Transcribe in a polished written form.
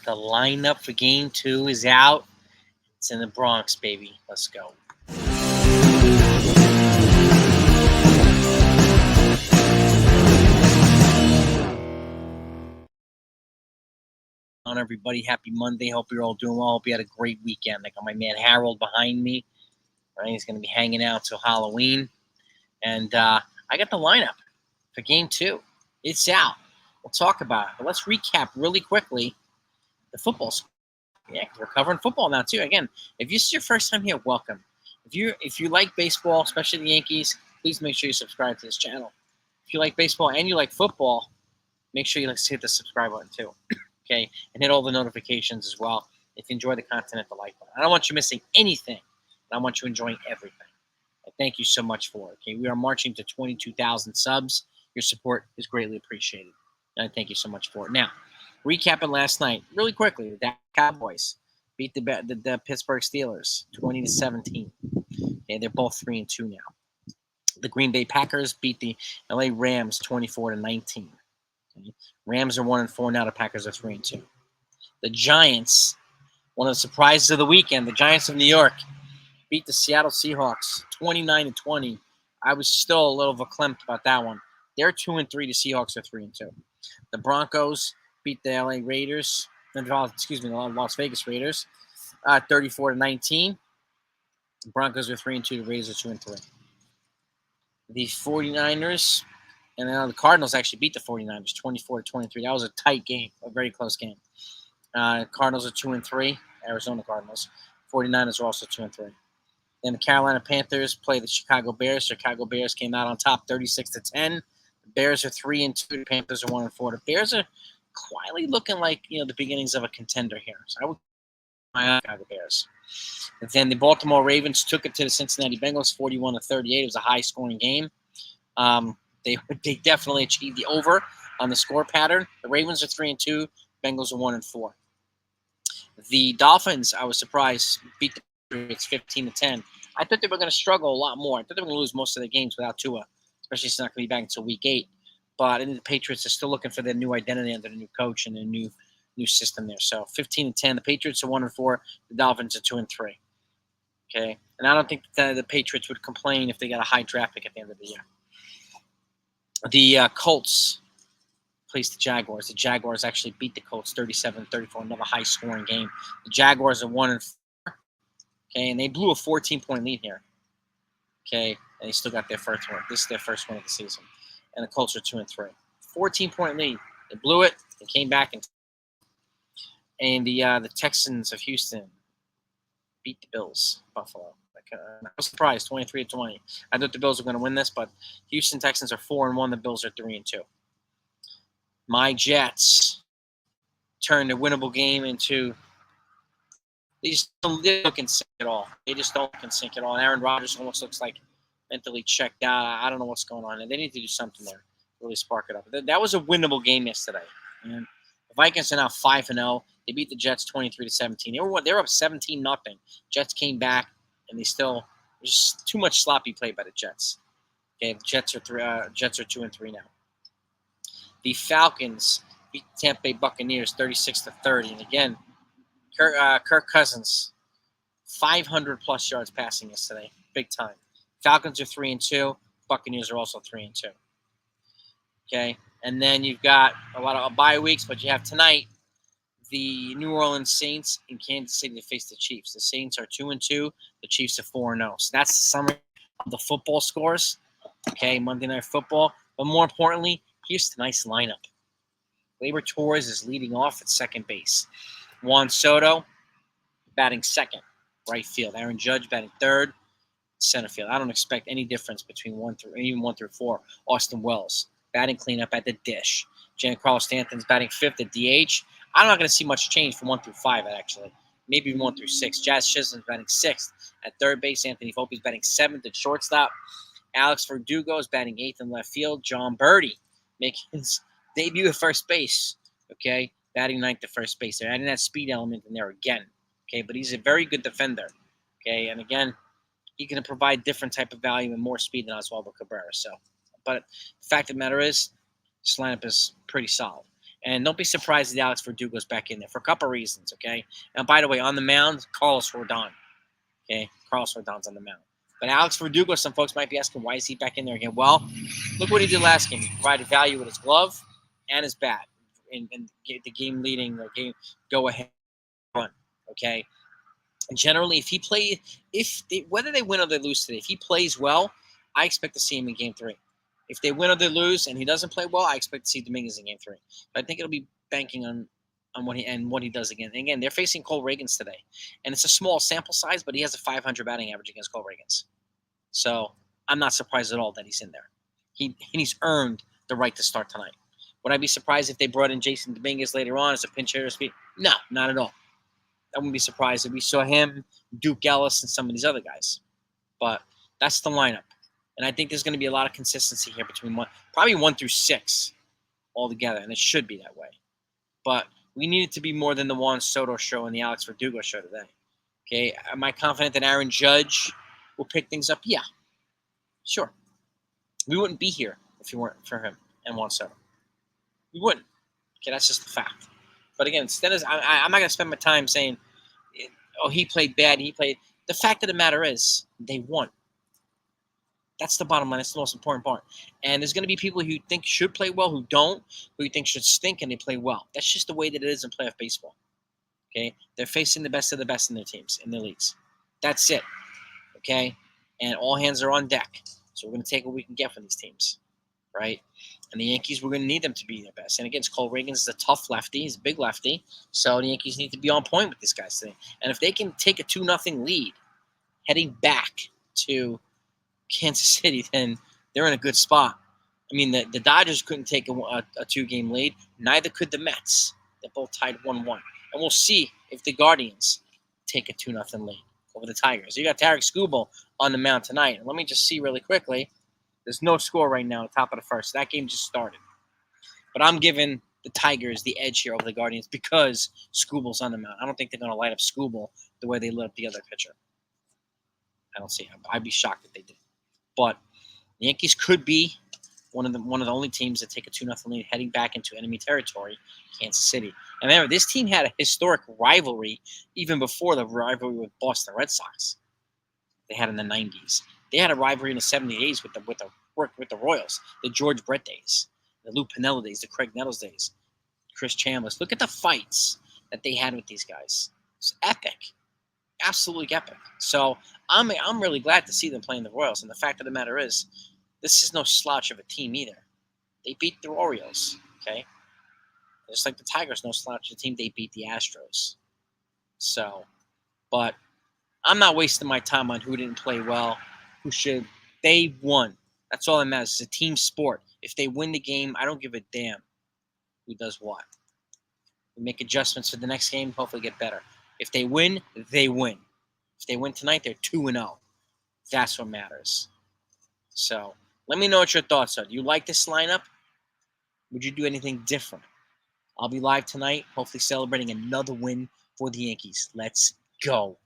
The lineup for Game 2 is out. It's in the Bronx, baby. Let's go. On everybody, happy Monday. Hope you're all doing well. Hope you had a great weekend. I got my man Harold behind me. Right, he's going to be hanging out till Halloween. And I got the lineup for Game 2. It's out. We'll talk about it. But let's recap really quickly the football score. Yeah, because we're covering football now too. Again, if this is your first time here, welcome. If you like baseball, especially the Yankees, please make sure you subscribe to this channel. If you like baseball and you like football, make sure you hit the subscribe button too. Okay, and hit all the notifications as well. If you enjoy the content, hit the like button. I don't want you missing anything. I want you enjoying everything. And thank you so much for it. Okay, we are marching to 22,000 subs. Your support is greatly appreciated. And I thank you so much for it. Now, recapping last night really quickly. The Dallas Cowboys beat the Pittsburgh Steelers 20-17. Okay, they're both 3-2 now. The Green Bay Packers beat the LA Rams 24-19. Okay. Rams are 1-4 now. The Packers are 3-2. The Giants, one of the surprises of the weekend, the Giants of New York beat the Seattle Seahawks 29-20. I was still a little verklempt about that one. They're 2-3. The Seahawks are 3-2. The Broncos beat the Las Vegas Raiders 34-19. The Broncos are 3-2. The Raiders are 2-3. The 49ers and then the Cardinals actually beat the 49ers 24-23. That was a tight game, a very close game. Cardinals are 2-3. Arizona Cardinals. 49ers are also 2-3. Then the Carolina Panthers play the Chicago Bears. Chicago Bears came out on top 36-10. The Bears are 3-2. The Panthers are 1-4. The Bears are quietly looking like the beginnings of a contender here. So I would my Chicago Bears. And then the Baltimore Ravens took it to the Cincinnati Bengals 41-38. It was a high-scoring game. They definitely achieved the over on the score pattern. The Ravens are 3-2. Bengals are 1-4. The Dolphins, I was surprised, beat the Patriots 15-10. I thought they were going to struggle a lot more. I thought they were going to lose most of their games without Tua, especially since it's not going to be back until Week 8. But I think the Patriots are still looking for their new identity under the new coach and their new system there. So 15-10. The Patriots are 1-4. The Dolphins are 2-3. Okay, and I don't think that the Patriots would complain if they got a high draft pick at the end of the year. The Colts placed the Jaguars. The Jaguars actually beat the Colts 37-34. Another high-scoring game. The Jaguars are 1-4. Okay, and they blew a 14-point lead here. Okay, and they still got their first one. This is their first win of the season. And the Colts are 2-3. 14-point lead. They blew it. They came back and the Texans of Houston beat the Bills, Buffalo. I was surprised, 23-20. I thought the Bills were going to win this, but Houston Texans are 4-1. The Bills are 3-2. My Jets turned a winnable game into they don't sink at all. They just don't sink at all. And Aaron Rodgers almost looks like mentally checked out. I don't know what's going on. And they need to do something there, really spark it up. That was a winnable game yesterday. And the Vikings are now 5-0. They beat the Jets 23-17. They were up 17-0. Jets came back, and they still just too much sloppy play by the Jets. Okay, the Jets are 2-3 now. The Falcons beat the Tampa Bay Buccaneers 36-30. And again, Kirk Cousins 500+ yards passing yesterday, big time. Falcons are 3-2. Buccaneers are also 3-2. Okay, and then you've got a lot of bye weeks, but you have tonight the New Orleans Saints in Kansas City to face the Chiefs. The Saints are 2-2. The Chiefs are 4-0. So that's the summary of the football scores. Okay, Monday Night Football. But more importantly, here's tonight's lineup. Gleyber Torres is leading off at second base. Juan Soto batting second, right field. Aaron Judge batting third, center field. I don't expect any difference between 1 through 4. Austin Wells batting cleanup at the dish. Giancarlo Stanton's batting fifth at DH. I'm not going to see much change from 1 through 5, actually. Maybe 1 through 6. Jazz Chisholm's batting sixth at third base. Anthony Volpe's batting seventh at shortstop. Alex Verdugo is batting eighth in left field. John Birdie making his debut at first base. Okay, batting ninth at first base. They're adding that speed element in there again. Okay, but he's a very good defender. Okay, and again, he can provide different type of value and more speed than Oswaldo Cabrera. So, but the fact of the matter is, this lineup is pretty solid. And don't be surprised that Alex Verdugo's back in there for a couple of reasons, okay? And by the way, on the mound, Carlos Rodon. Okay, Carlos Rodon's on the mound. But Alex Verdugo, some folks might be asking, why is he back in there again? Well, look what he did last game. He provided value with his glove and his bat in the game-leading game go-ahead run, okay? And generally, whether they win or they lose today, if he plays well, I expect to see him in Game 3. If they win or they lose and he doesn't play well, I expect to see Dominguez in Game 3. But I think it'll be banking on what he does again. And again, they're facing Cole Reagans today, and it's a small sample size, but he has a 500 batting average against Cole Reagans. So I'm not surprised at all that he's in there. He's earned the right to start tonight. Would I be surprised if they brought in Jason Dominguez later on as a pinch hitter? No, not at all. I wouldn't be surprised if we saw him, Duke Ellis, and some of these other guys. But that's the lineup. And I think there's going to be a lot of consistency here between probably 1 through 6 altogether, and it should be that way. But we need it to be more than the Juan Soto show and the Alex Verdugo show today. Okay, am I confident that Aaron Judge will pick things up? Yeah, sure. We wouldn't be here if it weren't for him and Juan Soto. We wouldn't. Okay, that's just the fact. But again, I'm not going to spend my time saying, oh, he played bad, The fact of the matter is, they won. That's the bottom line. That's the most important part. And there's going to be people who you think should play well, who don't, who you think should stink, and they play well. That's just the way that it is in playoff baseball. Okay? They're facing the best of the best in their teams, in their leagues. That's it. Okay? And all hands are on deck. So we're going to take what we can get from these teams. Right? And the Yankees, we're going to need them to be their best. And again, Cole Reagans is a tough lefty. He's a big lefty. So the Yankees need to be on point with these guys today. And if they can take a 2-0 lead heading back to Kansas City, then they're in a good spot. I mean, the Dodgers couldn't take a 2-game lead. Neither could the Mets. They're both tied 1-1. And we'll see if the Guardians take a 2-0 lead over the Tigers. You got Tarek Skubal on the mound tonight. And let me just see really quickly. There's no score right now at the top of the first. That game just started. But I'm giving the Tigers the edge here over the Guardians because Skubal's on the mound. I don't think they're going to light up Skubal the way they lit up the other pitcher. I don't see it. I'd be shocked if they did. But the Yankees could be one of the only teams that take a 2-0 lead heading back into enemy territory, Kansas City. And remember, this team had a historic rivalry even before the rivalry with Boston Red Sox. They had in the 90s. They had a rivalry in the 70s with the Royals, the George Brett days, the Lou Piniella days, the Craig Nettles days, Chris Chambliss. Look at the fights that they had with these guys. It's epic. Absolutely epic. So I'm really glad to see them playing the Royals. And the fact of the matter is, this is no slouch of a team either. They beat the Orioles, okay? Just like the Tigers, no slouch of a team. They beat the Astros. So, but I'm not wasting my time on who didn't play well, who should. They won. That's all that matters. It's a team sport. If they win the game, I don't give a damn who does what. We make adjustments for the next game, hopefully get better. If they win, they win. If they win tonight, they're 2-0. That's what matters. So let me know what your thoughts are. Do you like this lineup? Would you do anything different? I'll be live tonight, hopefully celebrating another win for the Yankees. Let's go.